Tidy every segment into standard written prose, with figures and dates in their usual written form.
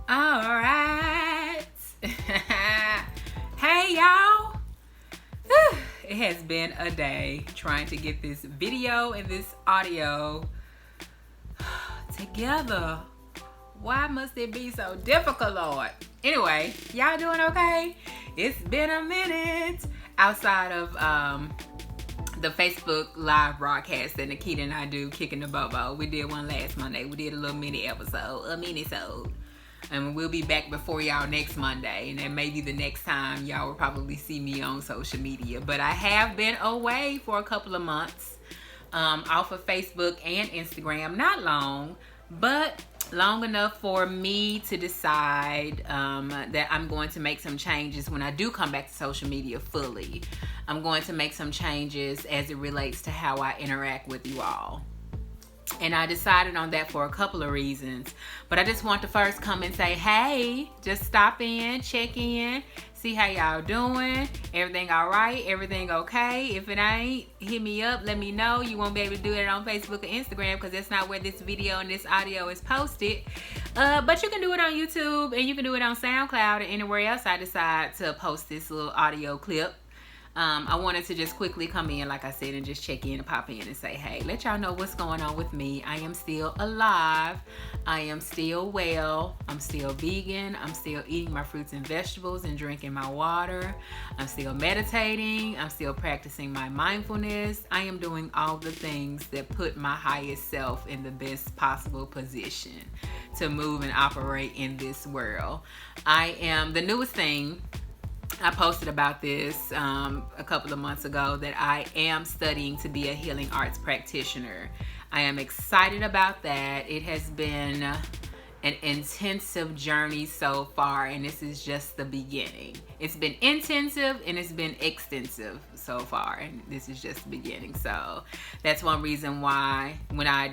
All right. Hey, y'all. It has been a day trying to get this video and this audio together. Why must it be so difficult, Lord? Anyway, y'all doing okay? It's been a minute outside of the Facebook live broadcast that Nikita and I do, Kicking the Bobo. We did one last Monday. We did a little mini episode, and we'll be back before y'all next Monday. And then maybe the next time y'all will probably see me on social media. But I have been away for a couple of months off of Facebook and Instagram. Not long, but long enough for me to decide that I'm going to make some changes when I do come back to social media fully. I'm going to make some changes as it relates to how I interact with you all. And I decided on that for a couple of reasons. But I just want to first come and say, hey, just stop in, check in, see how y'all doing. Everything all right? Everything okay? If it ain't, hit me up, let me know. You won't be able to do it on Facebook or Instagram because that's not where this video and this audio is posted. But you can do it on YouTube and you can do it on SoundCloud or anywhere else I decide to post this little audio clip. I wanted to just quickly come in, like I said, and just check in and pop in and say, hey, let y'all know what's going on with me. I am still alive. I am still well. I'm still vegan. I'm still eating my fruits and vegetables and drinking my water. I'm still meditating. I'm still practicing my mindfulness. I am doing all the things that put my highest self in the best possible position to move and operate in this world. I am the newest thing. I posted about this a couple of months ago that I am studying to be a healing arts practitioner. I am excited about that. It has been an intensive journey so far, and this is just the beginning. It's been intensive and it's been extensive so far, and this is just the beginning. So that's one reason why when I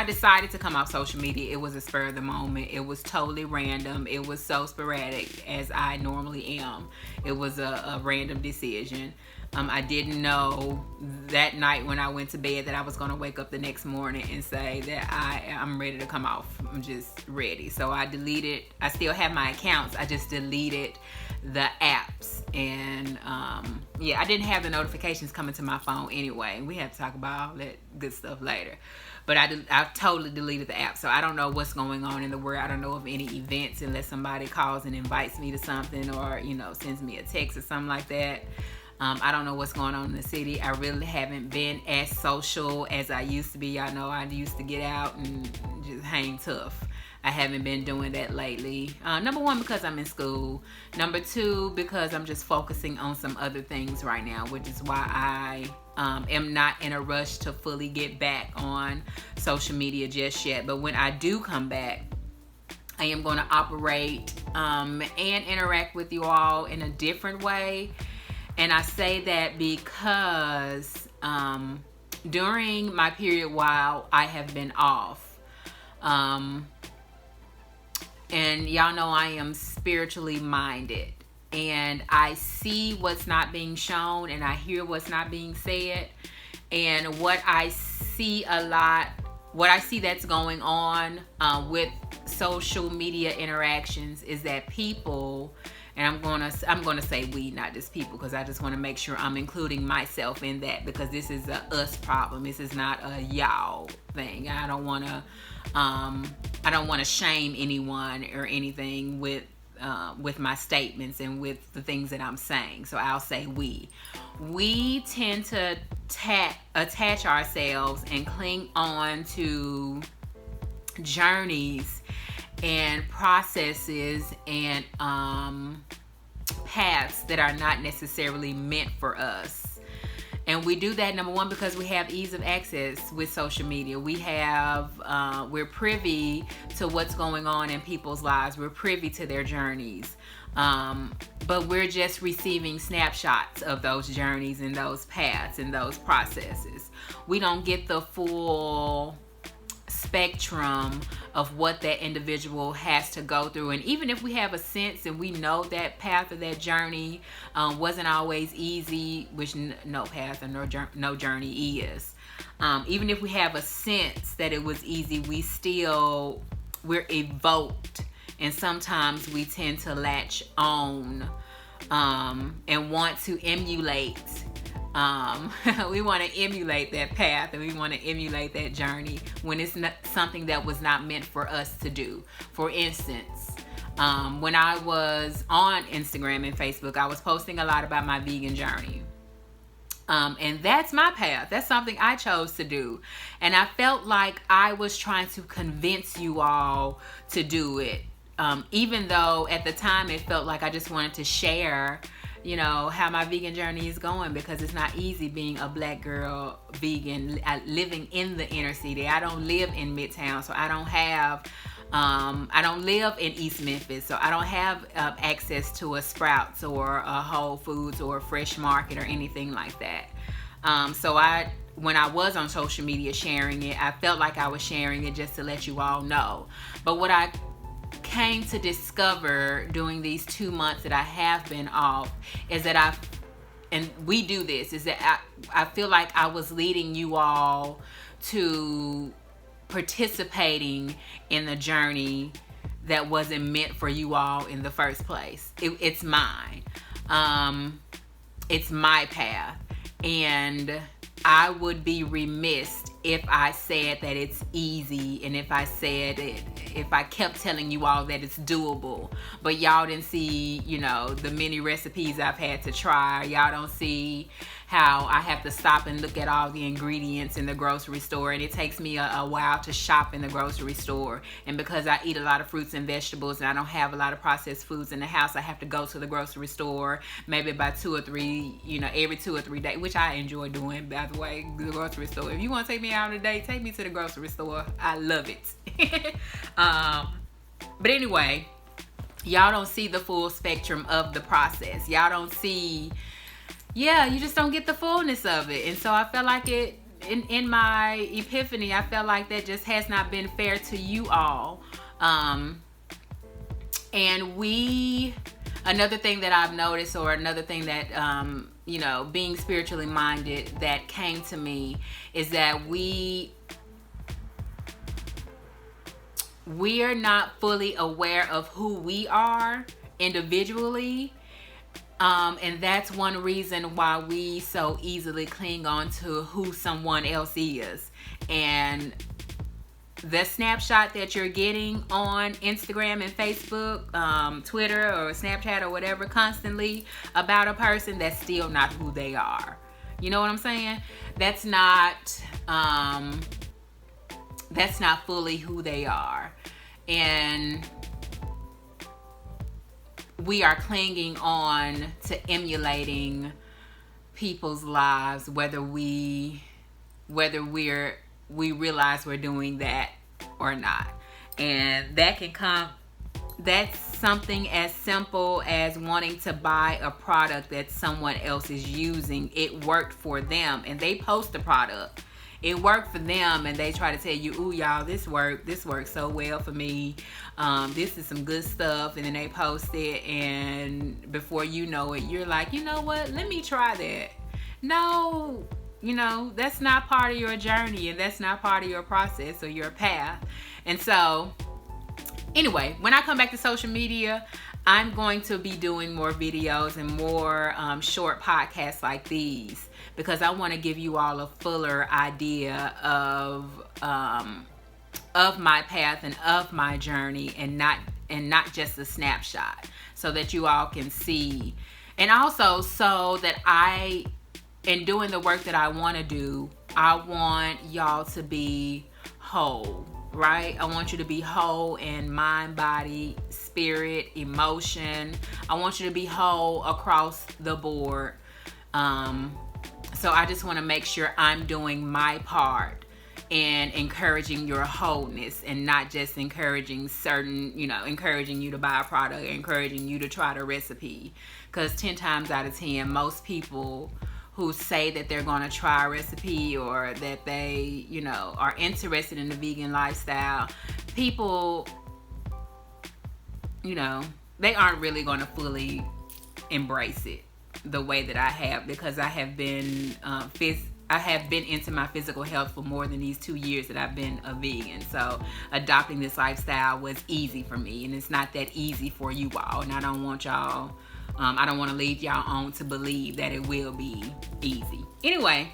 decided to come off social media, it was a spur of the moment. It was totally random. It was so sporadic as I normally am. It was a random decision. I didn't know that night when I went to bed that I was going to wake up the next morning and say that I'm ready to come off. I'm just ready. So I still have my accounts. I just deleted the apps. And I didn't have the notifications coming to my phone anyway. We have to talk about all that good stuff later. But I totally deleted the app. So I don't know what's going on in the world. I don't know of any events unless somebody calls and invites me to something or, sends me a text or something like that. I don't know what's going on in the city. I really haven't been as social as I used to be. Y'all know I used to get out and just hang tough. I haven't been doing that lately. Number one, because I'm in school. Number two, because I'm just focusing on some other things right now, which is why I am not in a rush to fully get back on social media just yet. But when I do come back, I am going to operate and interact with you all in a different way. And I say that because during my period while I have been off, and y'all know I am spiritually minded, and I see what's not being shown and I hear what's not being said. And what I see that's going on with social media interactions is that people, and I'm gonna say we, not just people, because I just want to make sure I'm including myself in that, because this is a us problem. This is not a y'all thing. I don't want to shame anyone or anything with my statements and with the things that I'm saying. So I'll say we. We tend to attach ourselves and cling on to journeys and processes and paths that are not necessarily meant for us. And we do that, number one, because we have ease of access with social media. We're privy to what's going on in people's lives. We're privy to their journeys. But we're just receiving snapshots of those journeys and those paths and those processes. We don't get the full spectrum of what that individual has to go through. And even if we have a sense and we know that path or that journey wasn't always easy, which no path or no journey is, even if we have a sense that it was easy, we're evoked And sometimes we tend to latch on and want to emulate. We want to emulate that path, and we want to emulate that journey when it's not something that was not meant for us to do. For instance, when I was on Instagram and Facebook, I was posting a lot about my vegan journey. And that's my path. That's something I chose to do. And I felt like I was trying to convince you all to do it. Even though at the time it felt like I just wanted to share, how my vegan journey is going, because it's not easy being a Black girl vegan living in the inner city. I don't live in Midtown, so I don't live in East Memphis, so I don't have access to a Sprouts or a Whole Foods or a Fresh Market or anything like that. When I was on social media sharing it, I felt like I was sharing it just to let you all know. But what I came to discover during these 2 months that I have been off is that I feel like I was leading you all to participating in the journey that wasn't meant for you all in the first place. It's mine. It's my path. And I would be remiss if I said that it's easy, and if I kept telling you all that it's doable, but y'all didn't see, the many recipes I've had to try. Y'all don't see how I have to stop and look at all the ingredients in the grocery store, and it takes me a while to shop in the grocery store. And because I eat a lot of fruits and vegetables, and I don't have a lot of processed foods in the house, I have to go to the grocery store maybe about every 2 or 3 days, which I enjoy doing, by the way, the grocery store. If you want to take me out on a date, take me to the grocery store. I love it. But anyway, y'all don't see the full spectrum of the process. Y'all don't see, you just don't get the fullness of it. And so I felt like in my epiphany, I felt like that just has not been fair to you all. And another thing that I've noticed, or another thing that, being spiritually minded, that came to me, is that we are not fully aware of who we are individually. And that's one reason why we so easily cling on to who someone else is. And the snapshot that you're getting on Instagram and Facebook, Twitter or Snapchat or whatever, constantly about a person, that's still not who they are. You know what I'm saying? That's not fully who they are. And we are clinging on to emulating people's lives, whether we realize we're doing that or not. And that's something as simple as wanting to buy a product that someone else is using. It worked for them, and they post the product. It worked for them, and they try to tell you, "Ooh, y'all, this worked so well for me. This is some good stuff." And then they post it, and before you know it, you're like, "You know what? Let me try that." No, that's not part of your journey, and that's not part of your process or your path. And so, anyway, when I come back to social media, I'm going to be doing more videos and more short podcasts like these, because I want to give you all a fuller idea of my path and of my journey, and not just a snapshot, so that you all can see. And also so that in doing the work that I want to do, I want y'all to be whole, right? I want you to be whole in mind, body, spirit, emotion. I want you to be whole across the board. So I just want to make sure I'm doing my part in encouraging your wholeness, and not just encouraging encouraging you to buy a product, encouraging you to try the recipe. Because 10 times out of 10, most people who say that they're going to try a recipe, or that they, are interested in the vegan lifestyle, people, they aren't really going to fully embrace it the way that I have, because I have been I have been into my physical health for more than these 2 years that I've been a vegan. So adopting this lifestyle was easy for me, and it's not that easy for you all. And I don't want y'all, I don't want to lead y'all on to believe that it will be easy. Anyway,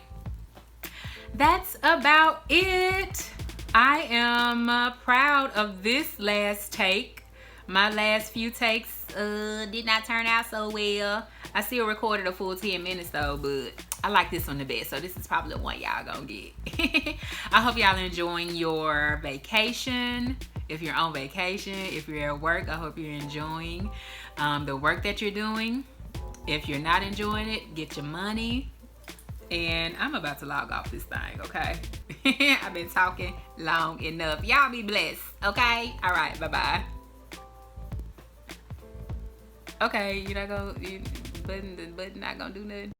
that's about it. I am proud of this last take. My last few takes did not turn out so well. I still recorded a full 10 minutes though, but I like this one the best. So this is probably the one y'all gonna get. I hope y'all enjoying your vacation. If you're on vacation, if you're at work, I hope you're enjoying the work that you're doing. If you're not enjoying it, get your money. And I'm about to log off this thing, okay? I've been talking long enough. Y'all be blessed, okay? All right, bye-bye. Okay, you're not gonna, the button not gonna do nothing.